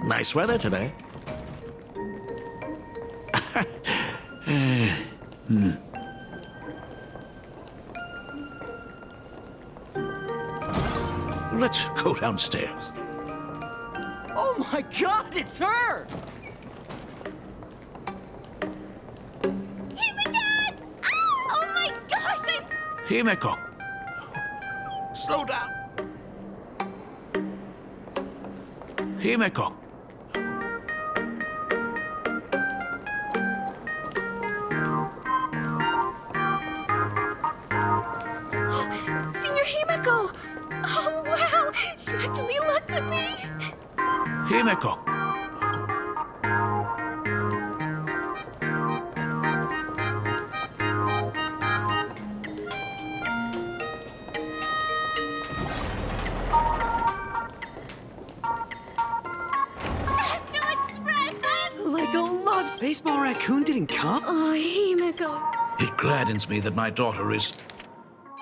Nice weather today. Let's go downstairs. Oh my God, it's her! Dad! Oh my gosh, I'm... Himeko. Slow down. Himeko. Senior Himeko! Oh wow, she actually looked at me. Himeko. Astral Express! Like a love baseball raccoon didn't come? Oh, Himeko. It gladdens me that my daughter is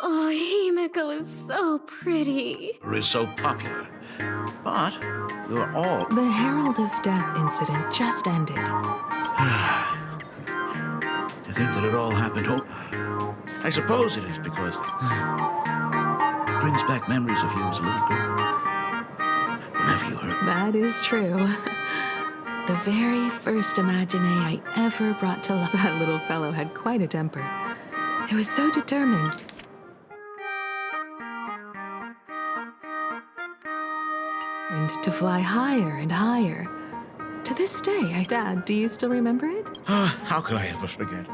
Oh, Himeko is so pretty. so popular. But you're all... The Herald of Death incident just ended. To think that it all happened. I suppose it is because it brings back memories of you as a little girl. Whenever you hurt. That is true. The very first Imagine I ever brought to life. That little fellow had quite a temper. It was so determined. And to fly higher and higher. To this day, Dad, do you still remember it? How could I ever forget?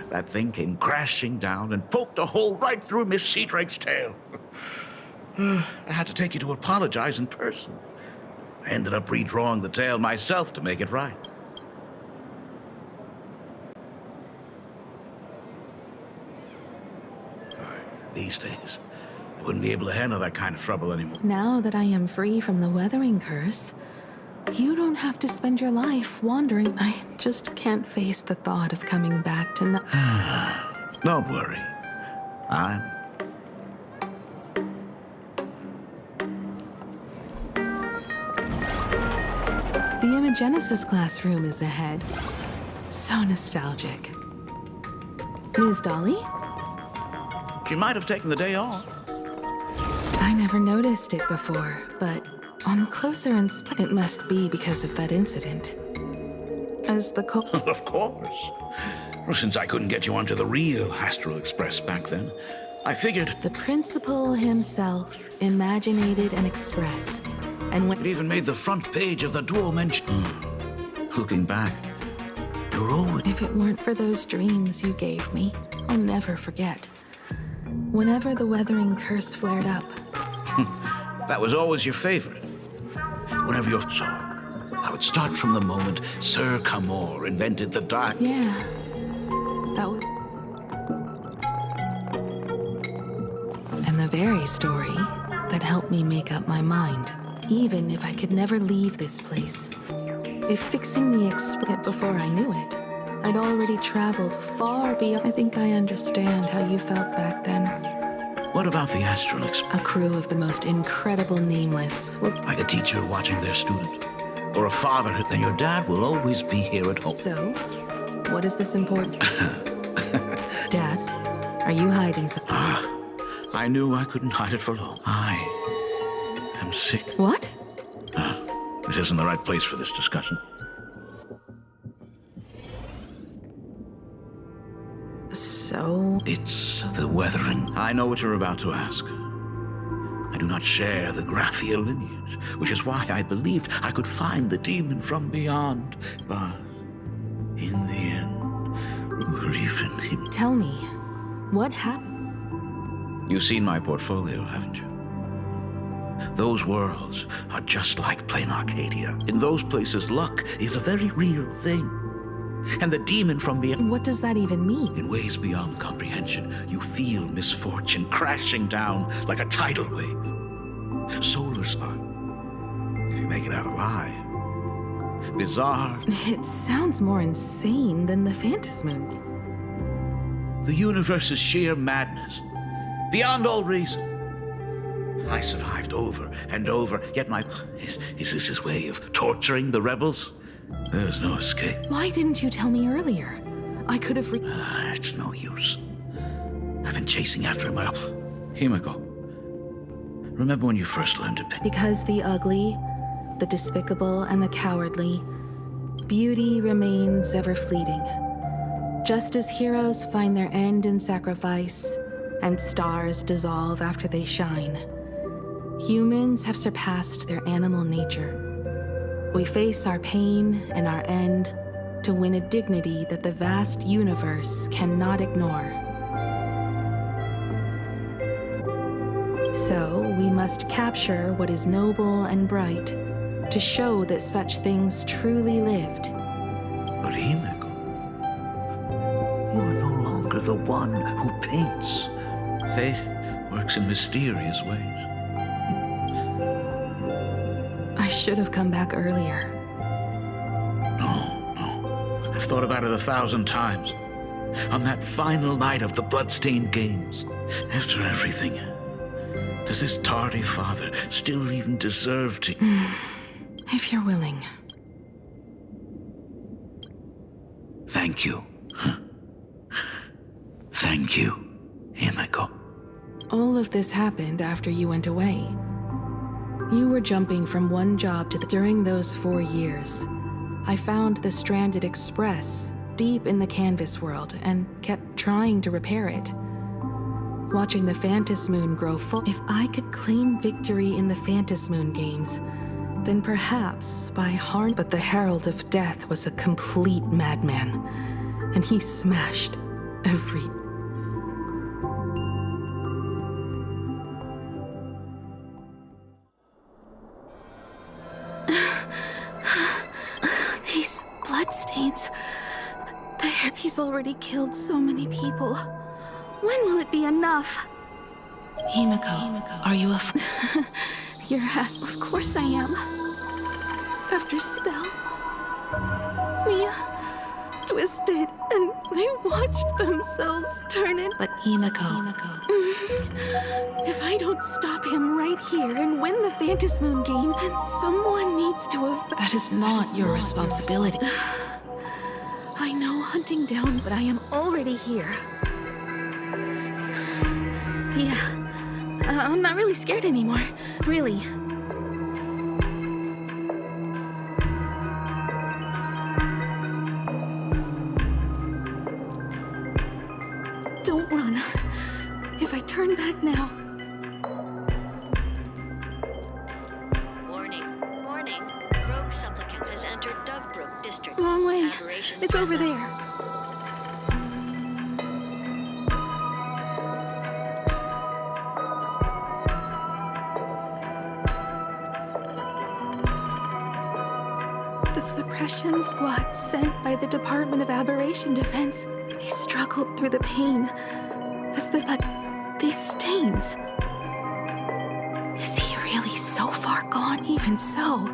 That thing came crashing down and poked a hole right through Miss Seadrake's tail. I had to take you to apologize in person. I ended up redrawing the tail myself to make it right. These days, I wouldn't be able to handle that kind of trouble anymore. Now that I am free from the weathering curse, you don't have to spend your life wandering. I just can't face the thought of coming back to Don't worry. The Imogenesis classroom is ahead. So nostalgic. Ms. Dolly? She might have taken the day off. I never noticed it before, but on closer inspection, it must be because of that incident. As the Of course. Well, since I couldn't get you onto the real Astral Express back then, I figured... The principal himself imaginated an express. And when It even made the front page of the Duo mention. Looking back, you're always... if it weren't for those dreams you gave me, I'll never forget. Whenever the weathering curse flared up, That was always your favorite. Whenever you're... So, I would start from the moment Sir Camor invented the dark... yeah, that was... And the very story that helped me make up my mind, even if I could never leave this place. If fixing the express before I knew it, I'd already traveled far beyond... I think I understand how you felt back then. What about the Astral Express? A crew of the most incredible nameless. Like a teacher watching their student. Or a father, then your dad will always be here at home. So, what is this important? Dad, are you hiding something? I knew I couldn't hide it for long. I am sick. What? This isn't the right place for this discussion. So... It's the weathering. I know what you're about to ask. I do not share the Graphia lineage, which is why I believed I could find the demon from beyond. But in the end, or even him... Tell me, what happened? You've seen my portfolio, haven't you? Those worlds are just like plain Arcadia. In those places, luck is a very real thing. And the demon from beyond... What does that even mean? In ways beyond comprehension, you feel misfortune crashing down like a tidal wave. Solar sun. If you make it out alive. Bizarre. It sounds more insane than the phantasm. The universe is sheer madness. Beyond all reason. I survived over and over, yet Is this his way of torturing the rebels? There's no escape. Why didn't you tell me earlier? I could have It's no use. I've been chasing after him. Himiko, remember when you first learned to paint? Because the ugly, the despicable, and the cowardly, beauty remains ever fleeting. Just as heroes find their end in sacrifice, and stars dissolve after they shine, humans have surpassed their animal nature. We face our pain and our end to win a dignity that the vast universe cannot ignore. So, we must capture what is noble and bright to show that such things truly lived. But Himiko, you are no longer the one who paints. Fate works in mysterious ways. I should have come back earlier. No. I've thought about it 1,000 times. On that final night of the bloodstained games, after everything, does this tardy father still even deserve to... If you're willing. Thank you. Thank you, Himiko. All of this happened after you went away. You were jumping from one job to the... During those 4 years, I found the stranded express deep in the canvas world and kept trying to repair it. Watching the Phantom Moon grow full. If I could claim victory in the Phantom Moon games, then perhaps by harm. But the Herald of Death was a complete madman, and he smashed every... These bloodstains. He's already killed so many people. When will it be enough? Himiko, are you Your ass, of course I am. After spell, Mia twisted, and they watched themselves turn in. But Himiko. If I don't stop him right here and win the Phantom Moon games, then someone needs to have... That is not your responsibility. I know hunting down, but I am already here. Yeah. I'm not really scared anymore. Really. Don't run. If I turn back now... Warning. Rogue supplicant has entered Dovebrook District. Wrong way. Aberration It's over there. The suppression squad sent by the Department of Aberration Defense. They struggled through the pain but these stains. Is he really so far gone? Even so,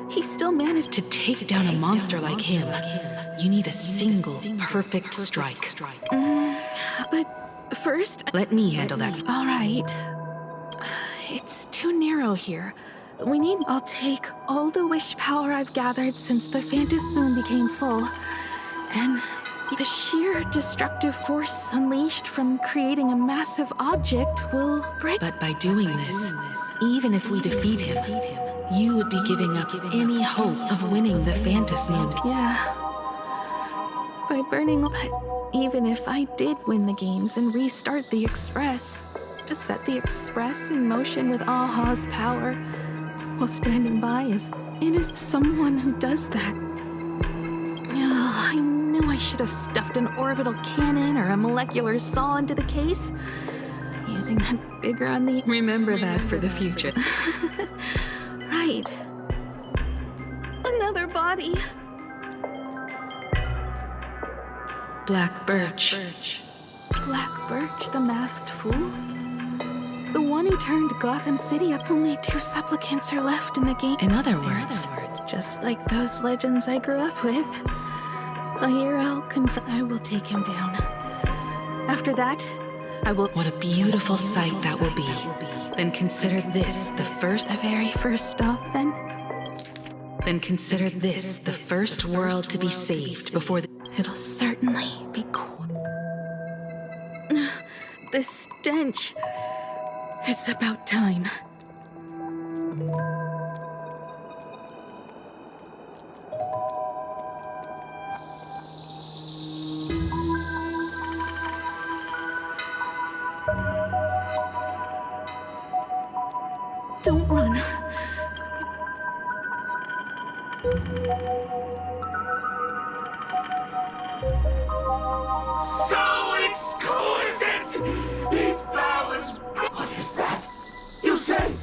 he still managed to take down a monster like him. You need a single perfect strike. But first, let me handle that. All right. It's too narrow here. I'll take all the wish power I've gathered since the Phantom Moon became full, and the sheer destructive force unleashed from creating a massive object will break. But by doing this, even if we defeat him, you would be giving up any hope of winning the Phantom Moon. Yeah. By burning... But even if I did win the games and restart the Express, to set the Express in motion with Aha's power, while standing by is someone who does that. I knew I should have stuffed an orbital cannon or a molecular saw into the case. Using that bigger on the... Remember that for the future. Right. Another body. Black Birch. Black Birch, the masked fool? The one who turned Gotham City up. Only 2 supplicants are left in the game. In other words, just like those legends I grew up with, a hero I will take him down. After that, I will... What a beautiful sight that will be. Then consider this the very first stop, then? Then consider this the first world to be saved before the... It'll certainly be cool. The stench. It's about time. Don't run. So exquisite! These flowers... What is that? You say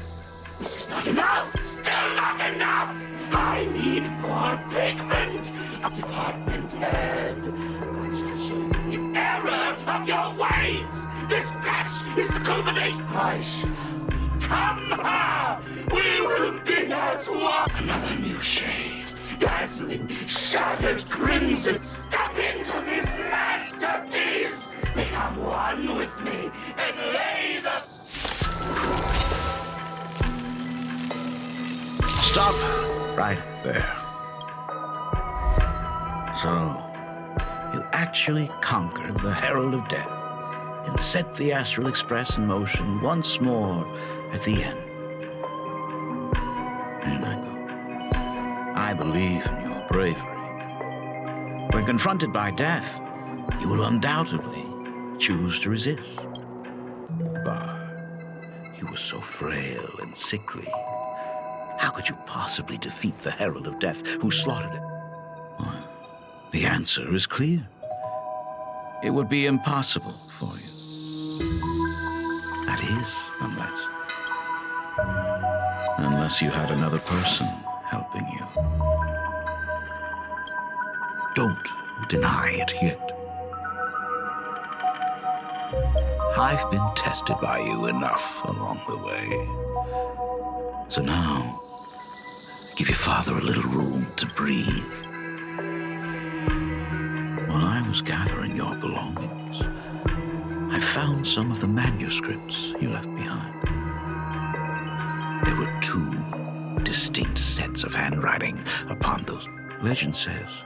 this is not enough! Still not enough! I need more pigment! A department head! I shall show you the error of your ways! This flesh is the culmination! I shall become her! We will be as one! Another new shade! Dazzling, shattered crimson! Step into this masterpiece! Become one with me and lay the... Stop right there. So, you actually conquered the Herald of Death and set the Astral Express in motion once more at the end. Here I go. I believe in your bravery. When confronted by death, you will undoubtedly choose to resist. But you were so frail and sickly. How could you possibly defeat the Herald of Death who slaughtered it? Well, the answer is clear. It would be impossible for you. That is, unless you had another person helping you. Don't deny it yet. I've been tested by you enough along the way. So now, give your father a little room to breathe. While I was gathering your belongings, I found some of the manuscripts you left behind. There were two distinct sets of handwriting upon those. Legend says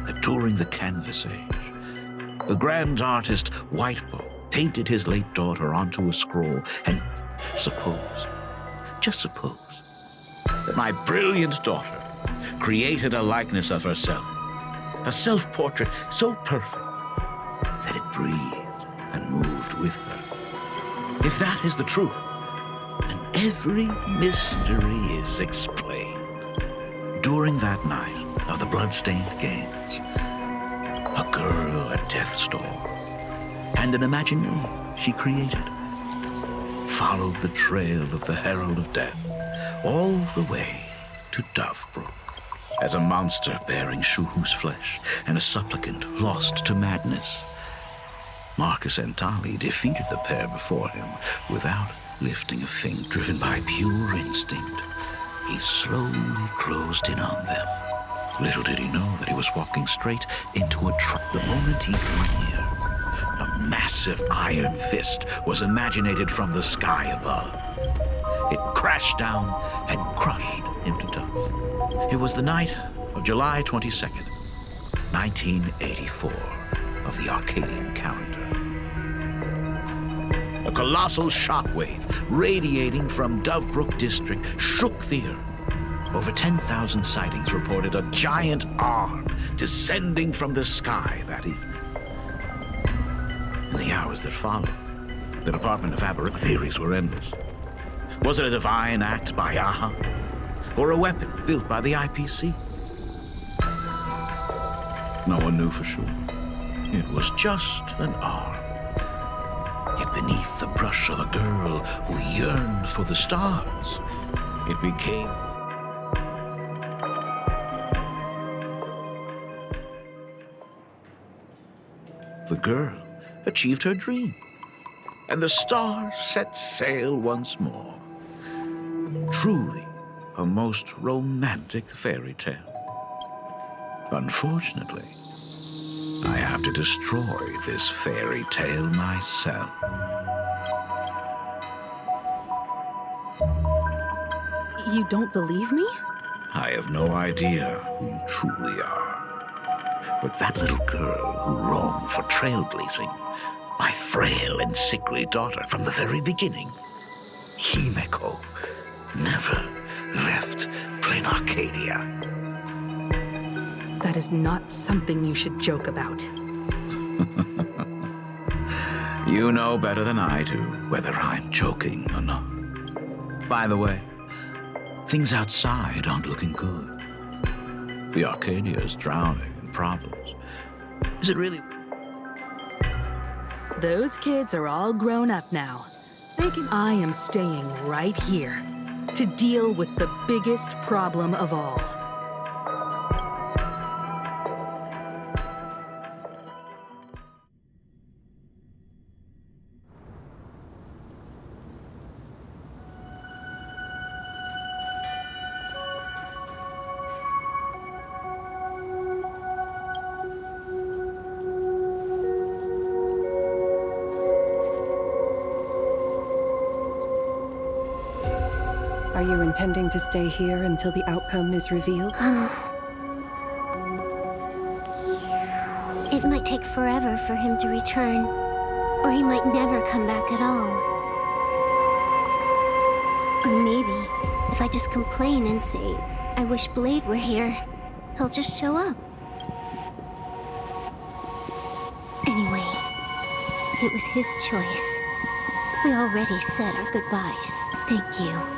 that during the Canvas Age, the grand artist Whitebow painted his late daughter onto a scroll, and just suppose, that my brilliant daughter created a likeness of herself, a self-portrait so perfect that it breathed and moved with her. If that is the truth, then every mystery is explained. During that night of the blood-stained games, a girl at death's door and an imaginary she created followed the trail of the Herald of Death all the way to Dovebrook. As a monster bearing Shuhu's flesh and a supplicant lost to madness, Marcus and Tali defeated the pair before him without lifting a finger. Driven by pure instinct, he slowly closed in on them. Little did he know that he was walking straight into a trap. The moment he drew near, a massive iron fist was imaginated from the sky above. It crashed down and crushed into dust. It was the night of July 22nd, 1984, of the Arcadian calendar. A colossal shockwave radiating from Dovebrook district shook the earth. Over 10,000 sightings reported a giant arm descending from the sky that evening. In the hours that followed, the Department of Aberrant theories were endless. Was it a divine act by Aha? Or a weapon built by the IPC? No one knew for sure. It was just an arm. Yet beneath the brush of a girl who yearned for the stars, it became... The girl achieved her dream, and the stars set sail once more. Truly a most romantic fairy tale. Unfortunately, I have to destroy this fairy tale myself. You don't believe me? I have no idea who you truly are. But that little girl who roamed for trailblazing, my frail and sickly daughter from the very beginning, Himeko, never left Plain Arcadia. That is not something you should joke about. You know better than I do whether I'm joking or not. By the way, things outside aren't looking good. The Arcadia is drowning in problems. Is it really? Those kids are all grown up now. I am staying right here to deal with the biggest problem of all. Are you intending to stay here until the outcome is revealed? It might take forever for him to return, or he might never come back at all. Or maybe, if I just complain and say, I wish Blade were here, he'll just show up. Anyway, it was his choice. We already said our goodbyes. Thank you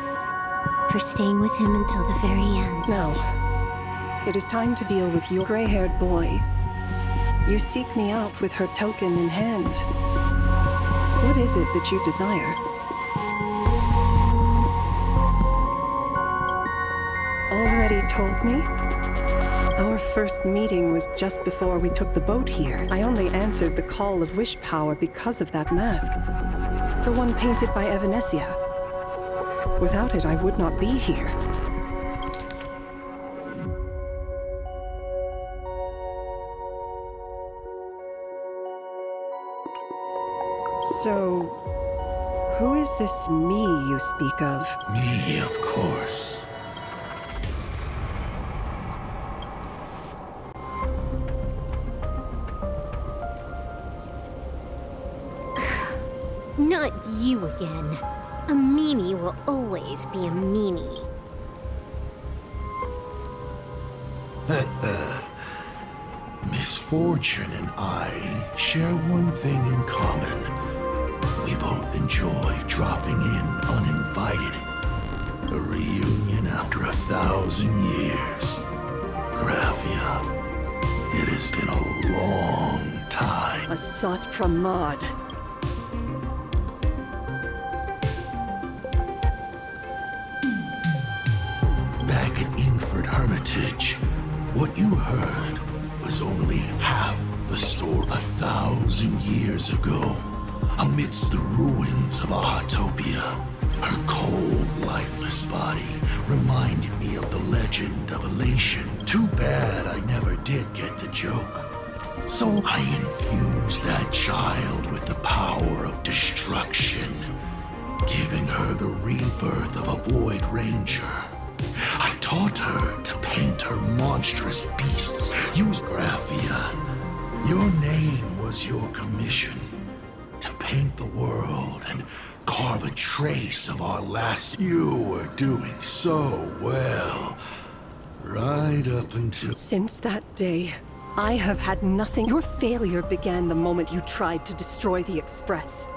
for staying with him until the very end. No. It is time to deal with your gray-haired boy. You seek me out with her token in hand. What is it that you desire? Already told me? Our first meeting was just before we took the boat here. I only answered the call of wish power because of that mask. The one painted by Evanesia. Without it, I would not be here. So, who is this me you speak of? Me, of course. Not you again. A meanie will always be a meanie. Misfortune and I share one thing in common. We both enjoy dropping in uninvited. A reunion after 1,000 years. Graphia, it has been a long time. A Sat Pramad. Back at Ingford Hermitage, what you heard was only half the story. 1,000 years ago, amidst the ruins of Ahatopia, her cold, lifeless body reminded me of the legend of Elation. Too bad I never did get the joke. So I infused that child with the power of destruction, giving her the rebirth of a Void Ranger. I taught her to paint her monstrous beasts. Use Graphia. Your name was your commission. To paint the world and carve a trace of our last. You were doing so well. Right up until... Since that day, I have had nothing. Your failure began the moment you tried to destroy the Express.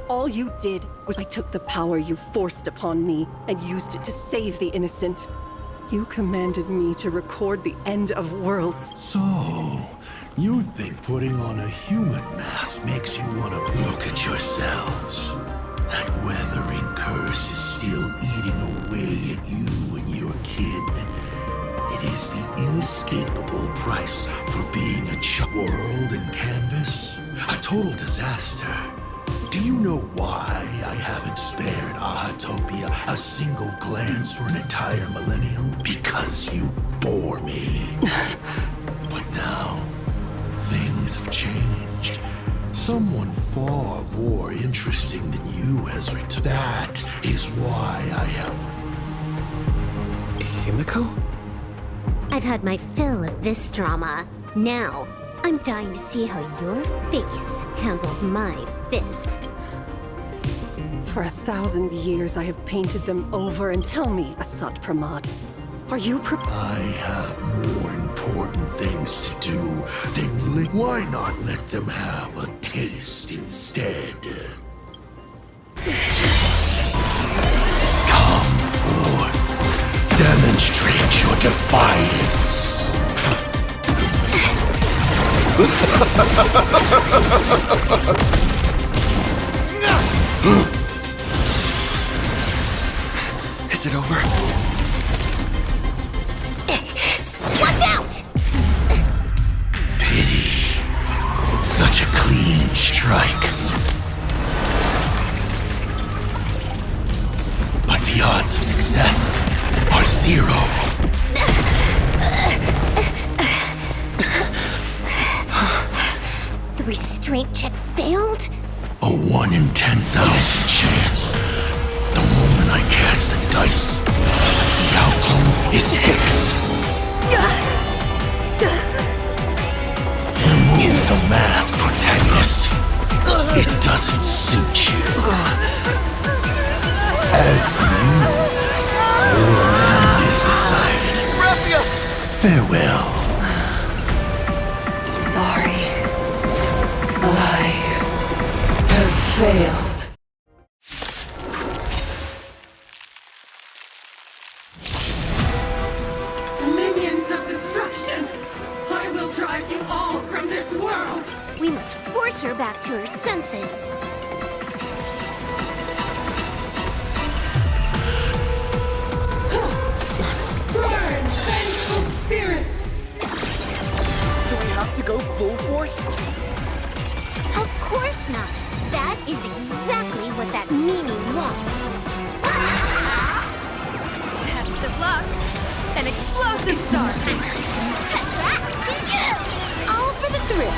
All you did was I took the power you forced upon me and used it to save the innocent. You commanded me to record the end of worlds. So, you think putting on a human mask makes you want to look at yourselves? That weathering curse is still eating away at you when you're a kid. It is the inescapable price for being a world and canvas. A total disaster. Do you know why I haven't spared Ahatopia a single glance for an entire millennium? Because you bore me. But now, things have changed. Someone far more interesting than you has returned. That is why I have... Himiko? I've had my fill of this drama. Now, I'm dying to see how your face handles my fist. For 1,000 years, I have painted them over, and tell me, Asat Pramad, are you I have more important things to do than why not let them have a taste instead? Come forth. Demonstrate your defiance. Is it over? Watch out! Pity. Such a clean strike. But the odds of success are 0. The restraint check failed? A 1 in 10,000 chance. The moment I cast the dice, the outcome is fixed. Remove the mask, protagonist. It doesn't suit you. As for you, your end is decided. Farewell. sorry. I have failed. Minions of destruction! I will drive you all from this world! We must force her back to her senses. Burn, vengeful spirits! Do we have to go full force? Of course not. That is exactly what that meanie wants. Test of luck! An explosive start! All for the thrill.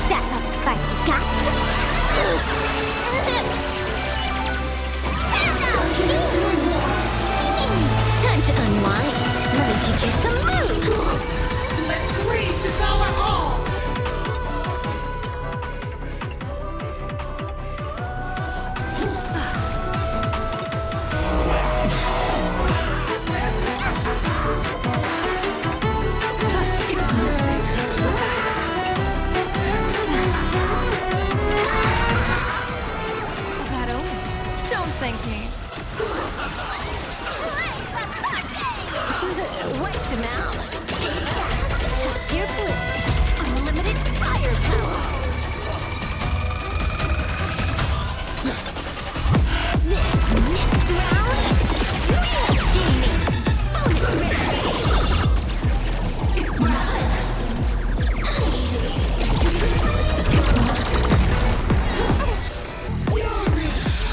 That's all the spark you got. Time to unwind. Let me teach you some moves. Let greed devour all! That omen. Don't thank me. Wiped him out. Top tier blitz. Unlimited firepower. This next round, real gaming. Bonus rate. It's Fury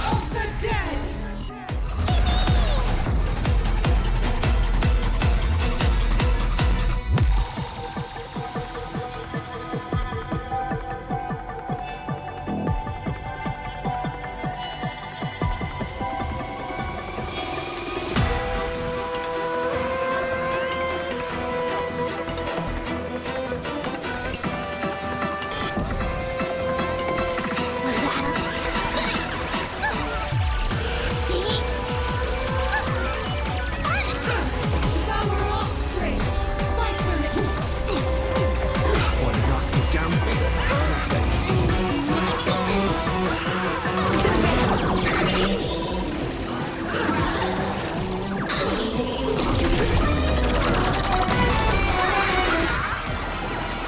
of the dead! Devour all straight! Fight for me! Wanna knock me down? It's not that easy.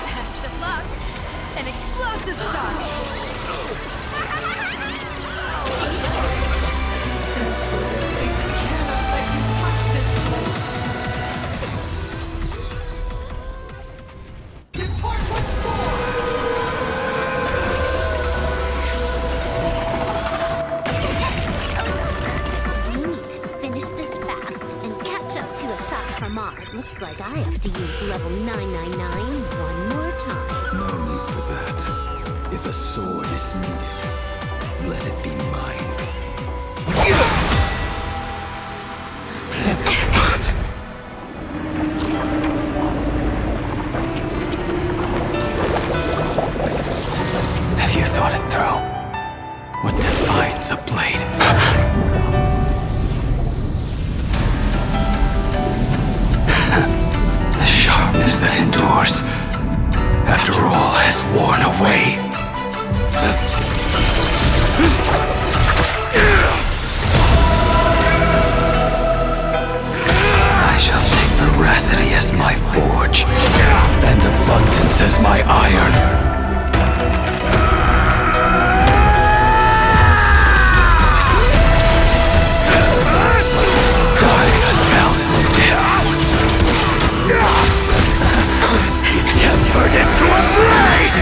Test of luck! An explosive start! Cannot let you touch this place! Report what's for! We need to finish this fast and catch up to Asat Harmad. Looks like I have to use level 999 one more time. No need for that. If a sword is needed, let it be mine. Have you thought it through? What defines a blade? The sharpness that endures after all has worn away. I shall take veracity as my forge, and abundance as my iron. Tempered into a blade!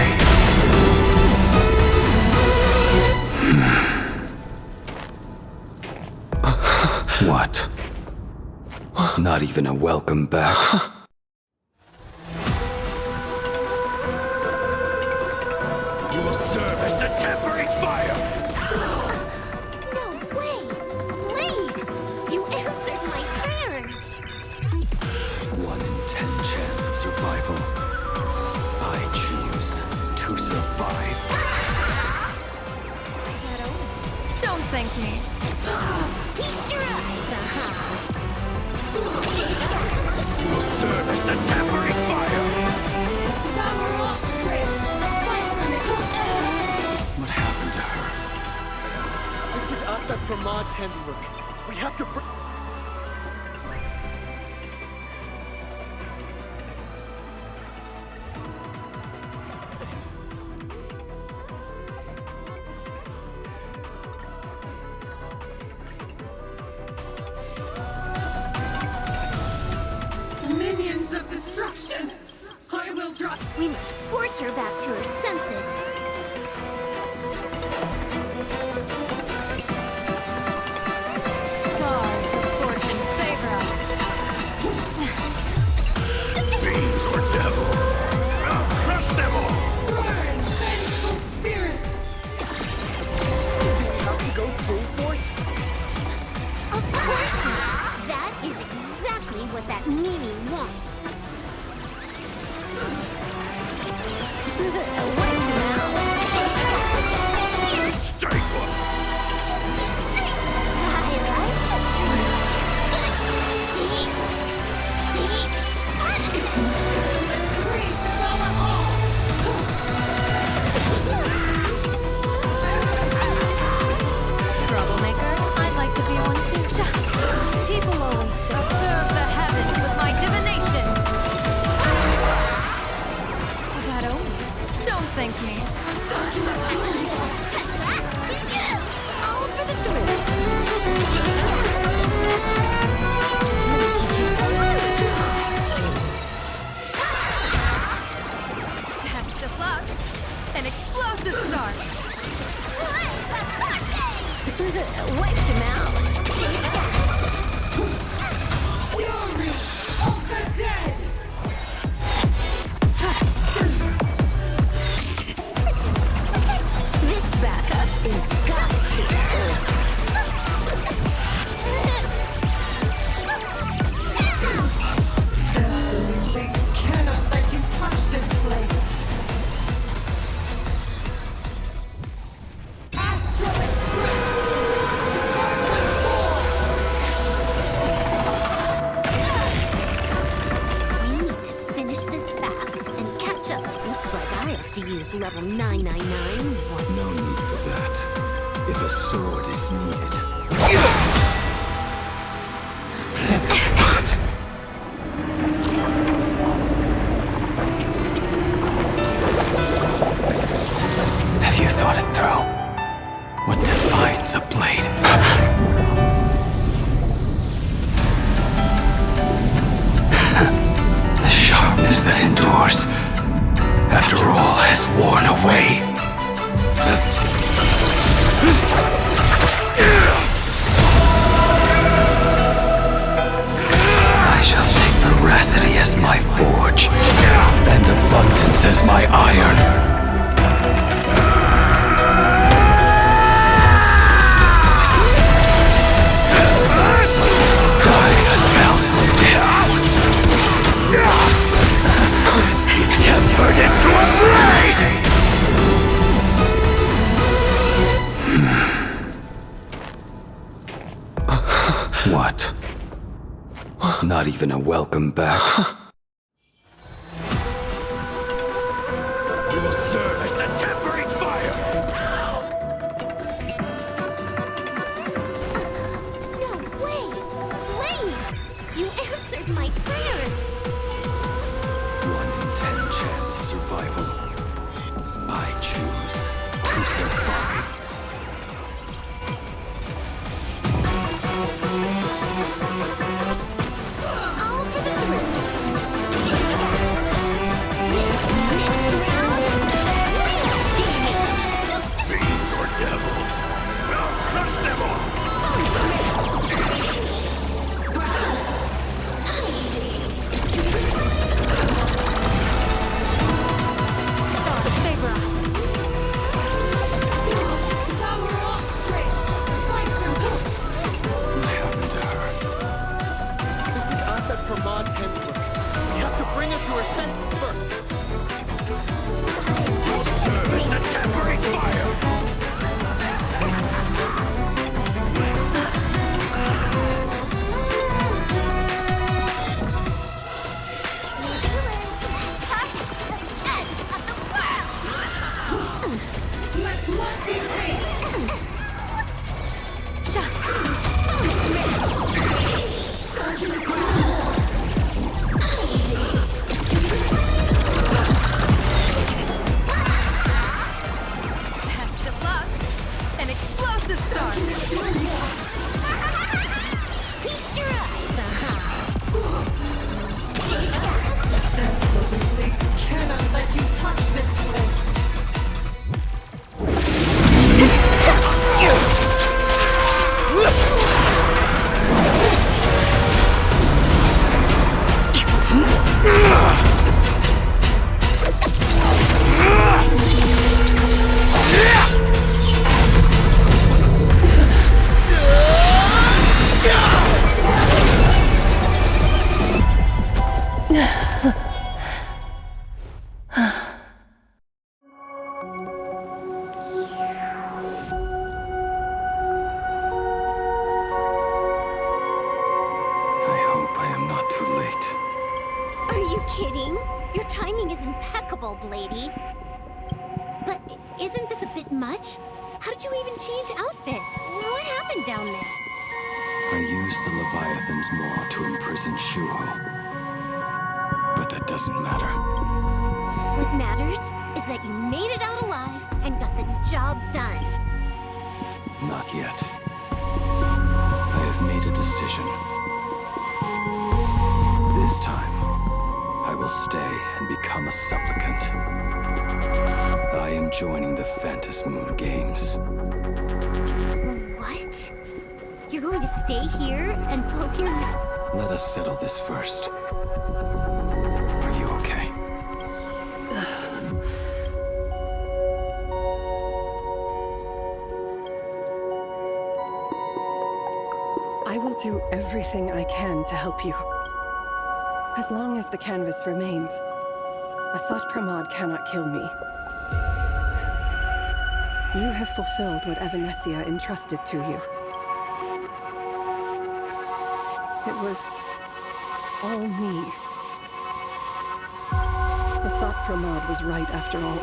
What? Not even a welcome back? You will serve as the tempering fire! No way! Blade! You answered my prayers! 1 in 10 chance of survival. I choose to survive. Don't thank me. Feast your eyes, You will serve as the tempering fire! Devour offspring. Fight for me. What happened to her? This is Asad Pramad's handiwork. We have to Minions of destruction. I will drop. We must force her back to her senses. Stars of fortune favor us. Fiends or devils! I'll crush them all! Burn, vengeful spirits. have to go full force. Of course not. That is exactly what that Mimi wants. Wiped him out. Stay put! Please devour all. Troublemaker, I'd like to be one too. People always say, observe the heavens with my divination. That omen. Don't thank me. All for the thrill. Best of luck. An explosive start. Wiped him out. Fury of the dead. This backup is got to. Absolutely cannot let you touch this place. Astral Express. Department 4. We need to finish this fast and catch up. Looks like I have to use level 999. No need for that. If a sword is needed. Have you thought it through? What defines a blade? The sharpness that endures after all has worn away. I shall take veracity as my forge, and abundance as my iron. Die Not even a welcome back. You will serve as the tempering fire! No way! Wait! You answered my prayers! 1 in 10 chance of survival. I choose to survive. All for the thrill! Next round! Fiend or devil, I'll crush them all! Now we're all straight. Fight for hope. What happened to her? This is Asad Pramad's handiwork. We have to bring her to her senses first. You'll serve as the tempering fire! Let blood be raised. Best of luck. An explosive start. Feast your eyes, Absolutely cannot let you touch this place. I hope I am not too late. Are you kidding? Your timing is impeccable, Blady. But isn't this a bit much? How did you even change outfits? What happened down there? I used the Leviathan's maw to imprison Shuho. But that doesn't matter. What matters is that you made it out alive and got the job done. Not yet. I have made a decision. This time, I will stay and become a supplicant. I am joining the Phantas Moon Games. What? You're going to stay here and poke your... Let us settle this first. Are you okay? I will do everything I can to help you. As long as the canvas remains, Asat Pramad cannot kill me. You have fulfilled what Evanescia entrusted to you. It was all me. Asat Pramad was right after all.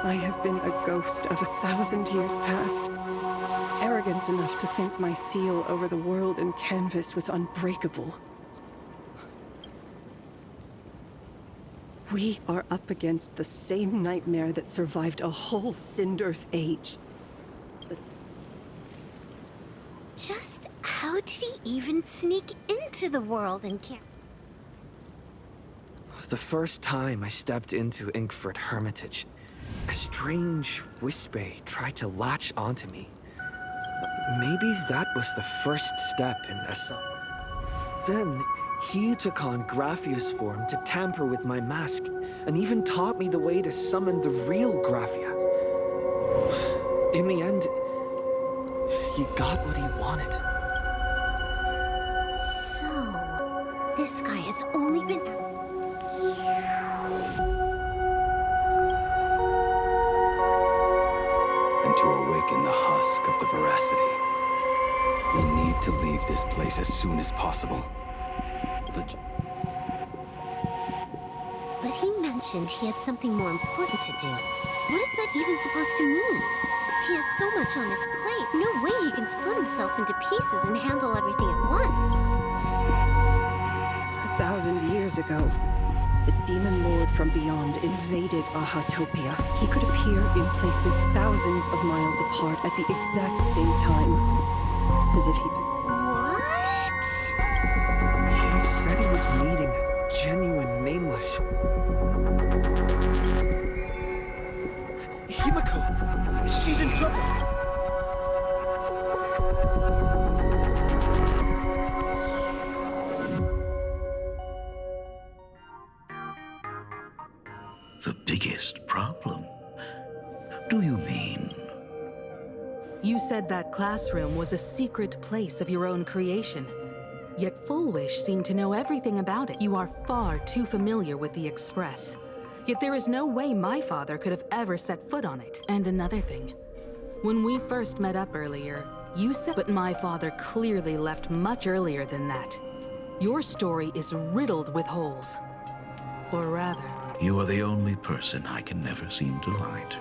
I have been a ghost of 1,000 years past. Arrogant enough to think my seal over the world and canvas was unbreakable. We are up against the same nightmare that survived a whole Sindearth age. Just how did he even sneak into the world and can't... The first time I stepped into Inkford Hermitage, a strange whisper tried to latch onto me. Maybe that was the first step in Assault. Then, he took on Graphia's form to tamper with my mask, and even taught me the way to summon the real Graphia. In the end, he got what he wanted. So, this guy has only been... And to awaken the husk of the veracity, we need to leave this place as soon as possible. But he mentioned he had something more important to do. What is that even supposed to mean? He has so much on his plate. No way he can split himself into pieces and handle everything at once. 1,000 years ago, the demon lord from beyond invaded Ahatopia. He could appear in places thousands of miles apart at the exact same time. As if he... What? He said he was meeting a genuine nameless. Himiko! She's in trouble! The biggest problem? Do you mean? You said that classroom was a secret place of your own creation. Yet Fullwish seemed to know everything about it. You are far too familiar with the Express. Yet there is no way my father could have ever set foot on it. And another thing. When we first met up earlier, you said, but my father clearly left much earlier than that. Your story is riddled with holes. Or rather... You are the only person I can never seem to lie to.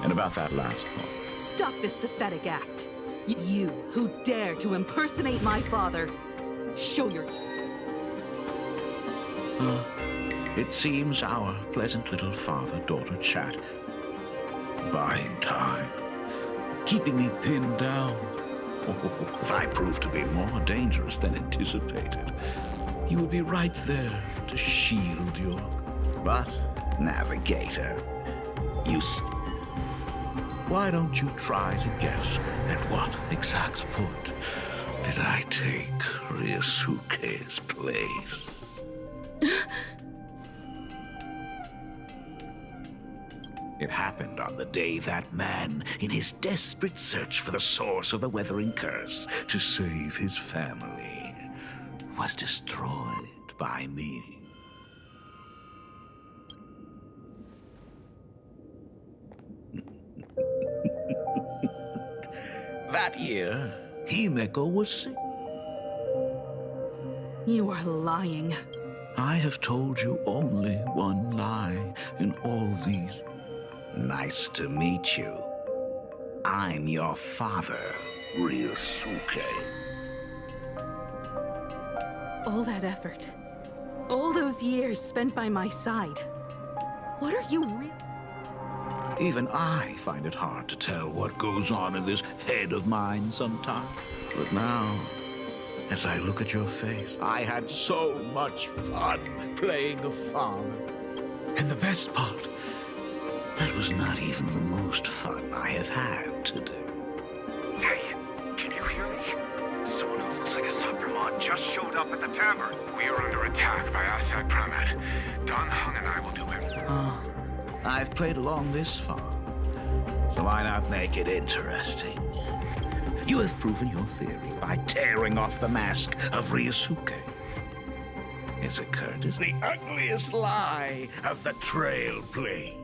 And about that last point... Stop this pathetic act. You who dare to impersonate my father, show your... It seems our pleasant little father-daughter chat, buying time, keeping me pinned down. If I prove to be more dangerous than anticipated, you would be right there to shield your... But, Navigator, why don't you try to guess at what exact point did I take Ryusuke's place? It happened on the day that man, in his desperate search for the source of the Weathering Curse to save his family, was destroyed by me. That year, Himeko was sick. You are lying. I have told you only one lie in all these... Nice to meet you. I'm your father, Ryusuke. All that effort, all those years spent by my side, what are you really... Even I find it hard to tell what goes on in this head of mine sometimes. But now, as I look at your face, I had so much fun playing a father. And the best part, that was not even the most fun I have had today. Hey, can you hear me? Someone who looks like a Supremon just showed up at the tavern. We are under attack by Asad Pramet. Don Hung and I will do everything. I've played along this far, so why not make it interesting? You have proven your theory by tearing off the mask of Ryusuke. It's a Curtis, the ugliest lie of the Trailblade.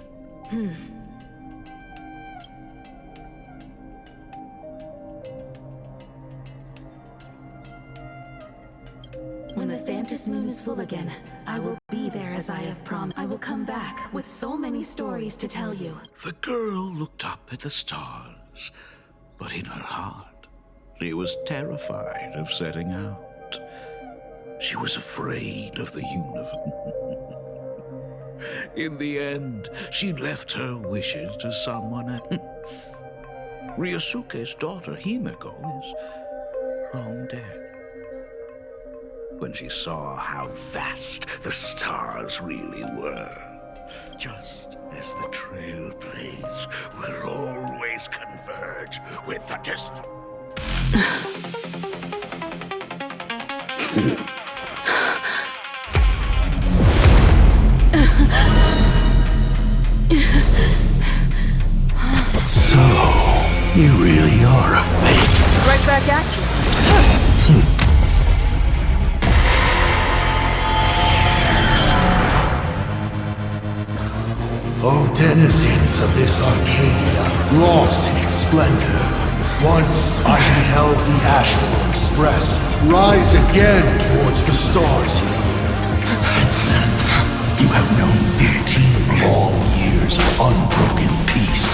When the Phantom Moon is full again, I will be there as I have promised. I will come back with so many stories to tell you. The girl looked up at the stars, but in her heart, she was terrified of setting out. She was afraid of the universe. In the end, she'd left her wishes to someone else. Ryusuke's daughter, Himeko, is long dead. When she saw how vast the stars really were, just as the Trailblades will always converge with the distant... So, you really are a fake. Right back at you. O denizens of this Arcadia, lost in its splendor, Once I beheld the Astral Express rise again towards the stars. Since then, you have known 15 long years of unbroken peace.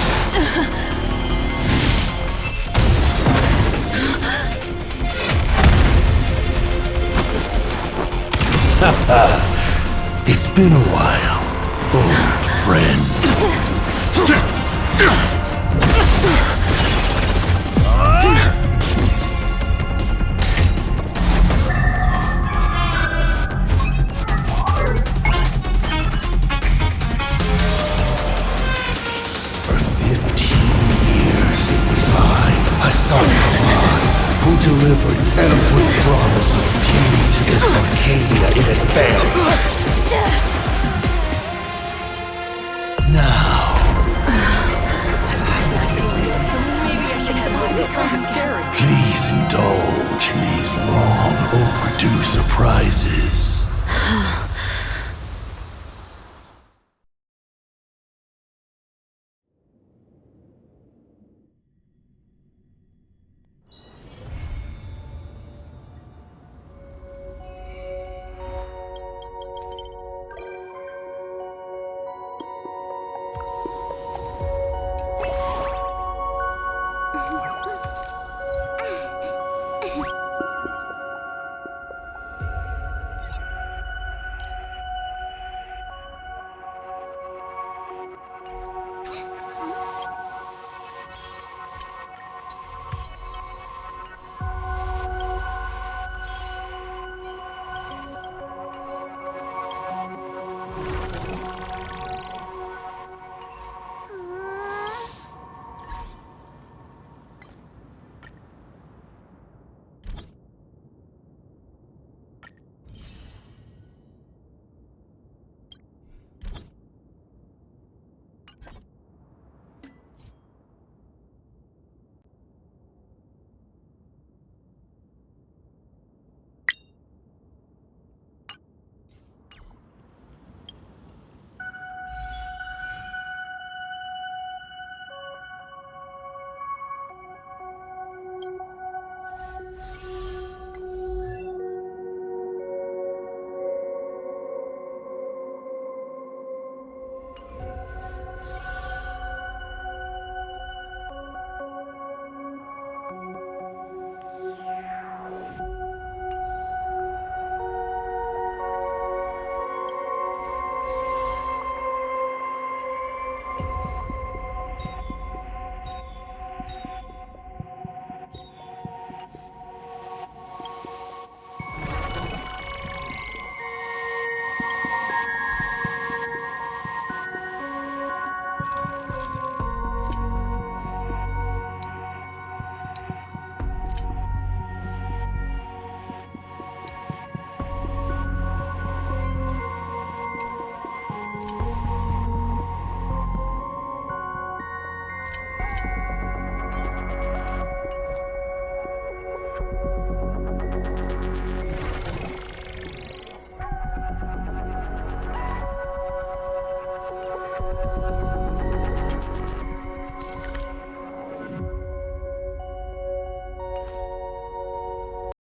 It's been a while, old friend. For 15 years it was I, Hassan Khan, who delivered every promise of beauty to this Arcadia in advance. Now, please indulge in these long overdue surprises.